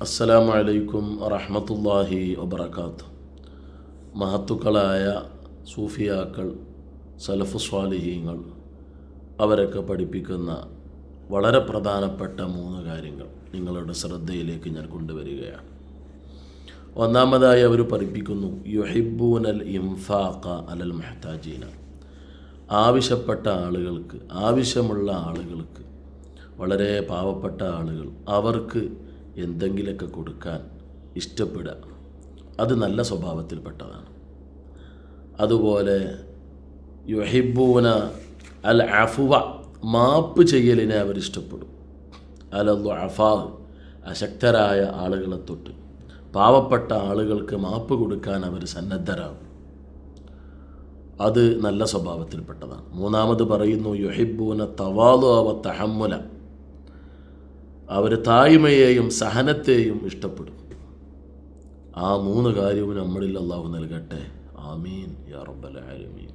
അസ്സലാമു അലൈക്കും വറഹ്മത്തുള്ളാഹി വബറകാതുഹു. മഹത്തുക്കളായ സൂഫിയാക്കൾ, സലഫു സ്വാലിഹീങ്ങൾ അവരൊക്കെ പഠിപ്പിക്കുന്ന വളരെ പ്രധാനപ്പെട്ട 3 കാര്യങ്ങൾ നിങ്ങളുടെ ശ്രദ്ധയിലേക്ക് ഞാൻ കൊണ്ടുവരികയാണ്. ഒന്നാമതായി അവർ പഠിപ്പിക്കുന്നു, യുഹിബ്ബൂനൽ ഇൻഫാഖ അലൽ മുഹ്താജീന. ആവശ്യപ്പെട്ട ആളുകൾക്ക്, ആവശ്യമുള്ള ആളുകൾക്ക്, വളരെ പാവപ്പെട്ട ആളുകൾ, അവർക്ക് എന്തെങ്കിലുമൊക്കെ കൊടുക്കാൻ ഇഷ്ടപ്പെടുക, അത് നല്ല സ്വഭാവത്തിൽപ്പെട്ടതാണ്. അതുപോലെ യുഹിബ്ബൂന അൽ അഫ്വ, മാപ്പ് ചെയ്യലിനെ അവരിഷ്ടപ്പെടും. അൽ ദുഅഫാ, അശക്തരായ ആളുകളെ തൊട്ട് പാവപ്പെട്ട ആളുകൾക്ക് മാപ്പ് കൊടുക്കാൻ അവർ സന്നദ്ധരാകും, അത് നല്ല സ്വഭാവത്തിൽപ്പെട്ടതാണ്. മൂന്നാമത് പറയുന്നു, യുഹിബ്ബൂന തവാദുഅ വ തഹമ്മുല, അവർ താഴ്മയെയും സഹനത്തെയും ഇഷ്ടപ്പെടും. ആ 3 കാര്യവും നമ്മളിൽ അല്ലാഹു നൽകട്ടെ. ആമീൻ യാ റബ്ബൽ ആലമീൻ.